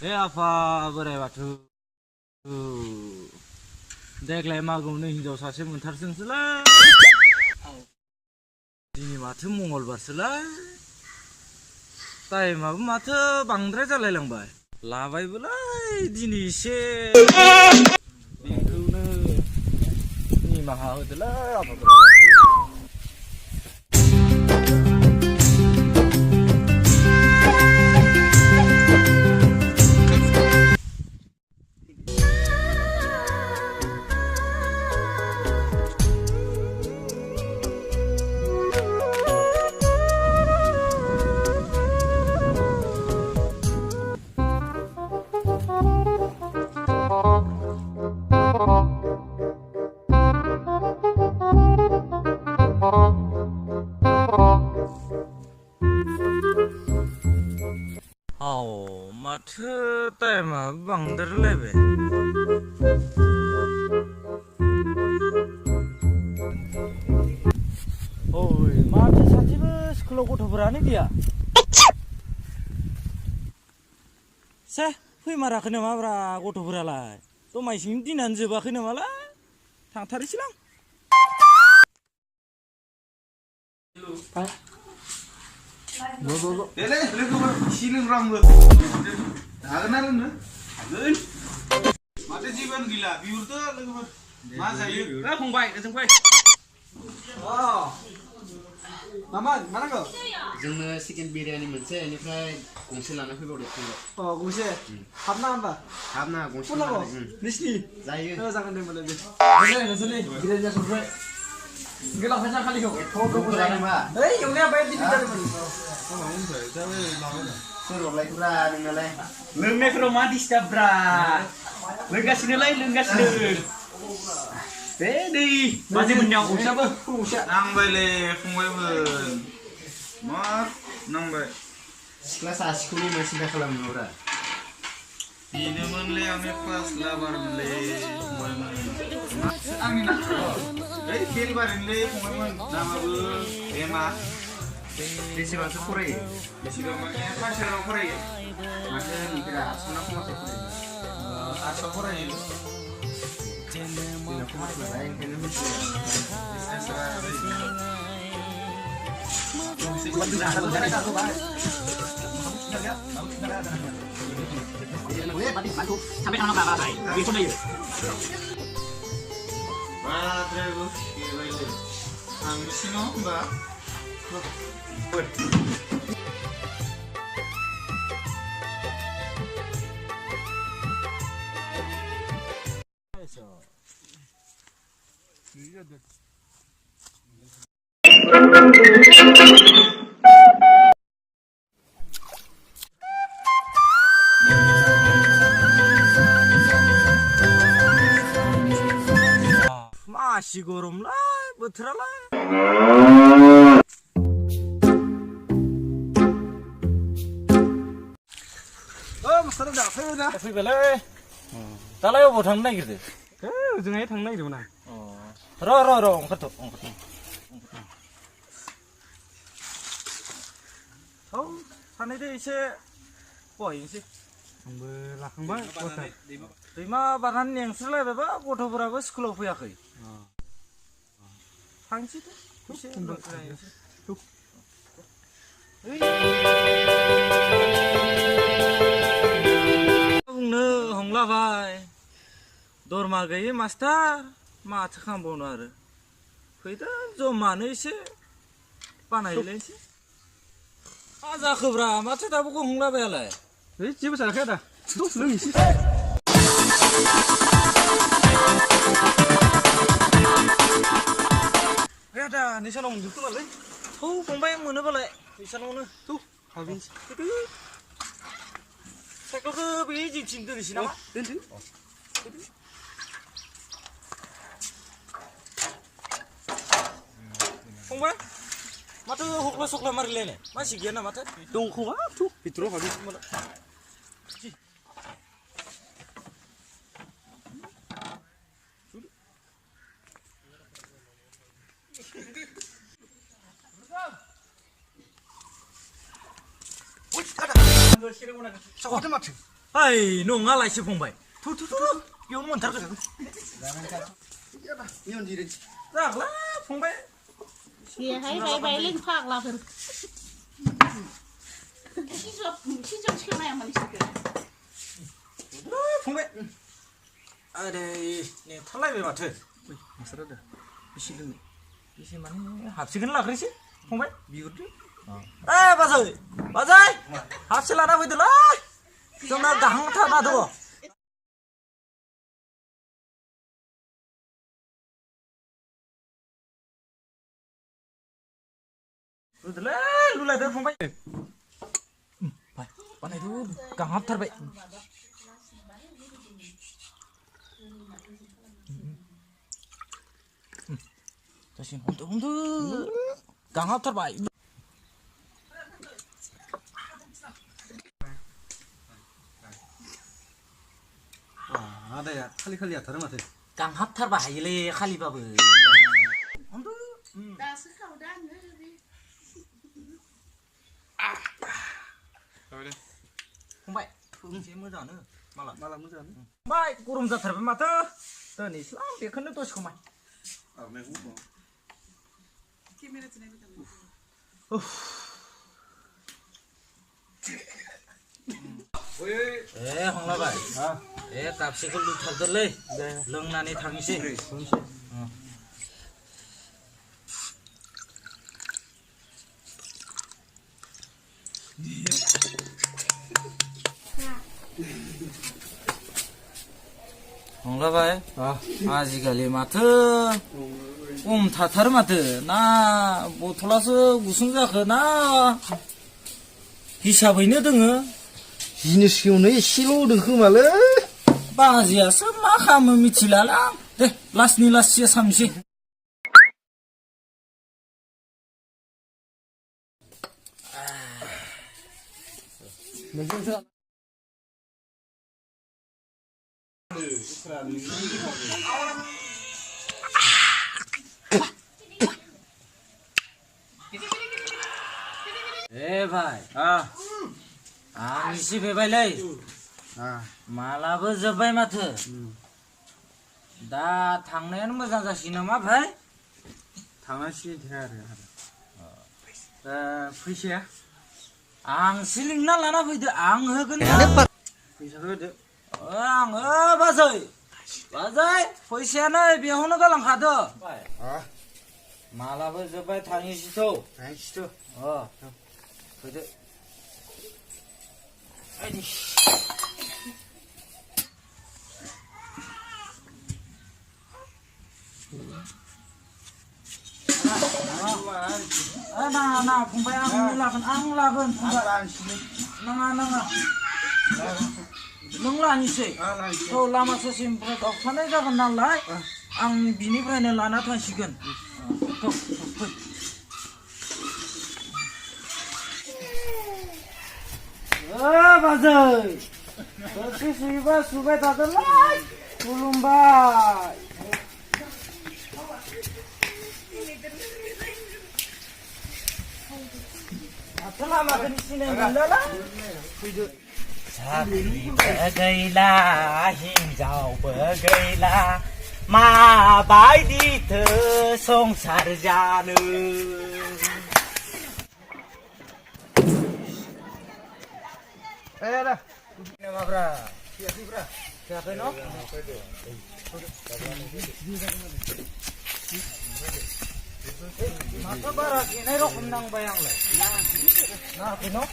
आफा बोराइ बाथौ देग्लाय मागोआवनो हिनजाव सासे मोनथारथोंसैलाय। दिनै माथो मंगलबारसोलाय, टाइमाबो माथो बांद्राय जालायलांबाय। लाबायबोलाय दिनै एसे, बेखौनो निमाहा होदोलाय आफा बोराइ बाथौ। माथो टाइमा बांद्रायलायबाय। ओइ माथो सासेबो स्कुलाव गथ'फोरानो गैया। से फैमाराखै नामाब्रा गथ'फोरालाय? दमासिनि दिनानो जोबाखै नामालाय? थांथारनोसैलां। देलै लोगोफोर इसे लोंग्रांबो हागोन ना लोंनो? हागोन। माथो जेबोआनो गैला बिहरदो लोगोफोर। मा जायो? फंबाय ओजों फै। मामोन मा नांगौ? जोंनो चिकेन बिरियानि मोनसे इनिफ्राय गंसे लाना फैबावदो फंबाय। गंसे हाबना होमबा? हाबना गंसे नांगौ? लाना नोंसिनि? जायो। जागोन दे होमबालाय दे। नोंसोरनि बिरियानिया सफैबाय। गोलावखाय जाखालिखौ। जानो मा? ओइ एवनाया बाय दिदि जादोंमोन। सोर हरलायखोब्रा नोंनालाय? लोंनायफोराव मा डिस्टार्ब ब्रा? लोंगासिनोलाय लोंगासिनो। दे दै बाजै मोननायाव गंसेयाबो गंसे नांबायलै फंबायमोन। मा नांबाय? सिख्ला सासेखौनो मा सिन्था खालामनोब्रा? बेनोमोनलै आंनि क्लास लाभारमोनलै फंबायमोन। आंनि ना? ओइ डेलिभारिलै फंबायमोन। नामाबो एमा। बेसेबांसो फरायो? बेसेबां माने फार्स्टआव फरायो। माथो नुफेरा आर्टसआव ना कमार्सआव फरायो? आर्टसआव फरायो। जोंना कमार्स नालाय ओंखायनो मिथियो। sampai tangan apa gitu deh. बाद्रायबो गेबायलै थांनोसै न' होमबा? मासि गरमलाय बोथोरालाय। मास्टार दा फैबायना? फैबायलै। दालाय अबाव थांनो नागिरदों? ओजोंहाय थांनो नागिरदोंमोन आं। र' ओंखारथ'। औ सानैदो एसे बहायनोसै। आंबो लाखांबाय दैमा बारनानै नेंसोरलायबायबा गथ'फोराबो स्कुलाव फैयाखै। थांसै दे एसे लोंस्राहैनोसै। बुंनो हंलाबाय दरमा गैयै मास्टार माथो खालामबावनो आरो। फैदो जमानो एसे बानायलायनोसै। मा जाखोब्रा माथो दाबो गंलाबायालाय? जेबो सानाखै आदा लों एसे। आदा नोंसानाव मोनजोबखो मालै? थौ फंबाय मोनोबालाय नोंसानावनो। थौ हाबैनोसै। साइकेलखौ बे जिंथिं दोननोसै नामा? दोनदो। फंबाय माथो हख्ला सक्ला मारिलायनाय मानसि गैया नामाथो? दं खोमा थौ भितराव हाबैनोसै होनबालाय। 사과도 마트. 아이 नङालायसो फंबाय थु बेयावनो मोनथारगोन Nhon gì đây? जागला फंबाय बेहाय बाय फाग्लाफोर सिजोब सोनाया मानसिखौ फंबाय आरे नेथारलायबाय माथो Masalah dah. Isi dulu. एसे माने हाबसिखौनो लाग्रोसै फंबाय बिहरदो बाजै हाबसे लाना फैदोलाय जोंना गाहांथारना दङ रुदोलाय लुलायदो फंबाय बाय बानायदो गाहांथारबाय जासिगोन हमदो गाहांथारबाय Ada ya, kali-kali atar mate. गाहांथारबायलै खालिबाबो दासो खावदाङो फंबाय एसे मोजाङानो माला Malah mudah. फंबाय गरम जाथारबाय माथो दोनैसै बेखौनो दसे खमाय ए हंलाबाय ए कापसेखौ लुथारदोलै लोंनानै थांनोसै हंलाबाय आजिखालि माथो खम थाथारो माथो ना बथलासो गुसुं जाखो ना हिसाबैनो दोङो Jinis kau ni silo dengku malah. बाजियासो मा खालामो मिथिलाला आं दे लासनि लाससो सामसै ए भाइ आं इसे फैबायलै मालाबो जोब्बाय माथो दा थांनायानो मोजां जासिगोन नामा भाइ थांनांसिगोन आरो फैसाया आंसो लिंना लाना फैदो आं होगोन फैसाखौ होदो आं बाजै फैसायानो बेयावनो गालांखादो मालाबो जोब्बाय थांनोसैथ' फैदो नाङा फंबाय आं लागोन फंबाय नाङा नों लानोसै औ लामा ससेनिफ्राय गावखानाय जागोन नालाय आं बिनिफ्रायनो लाना थांसिगोन बाजै दसे सुयोबा सुबाय थादोलाय खुलुमबाय माथो लामाखौनो सिनाय मोनलालाय फैदो साख्रिबो गैला हिनजावबो गैला माबायदिथो संसार जानो dah माब्रा सियाखै न' माथो बारा गेनाय रखम नांबाय आंलाय नाङाखै न'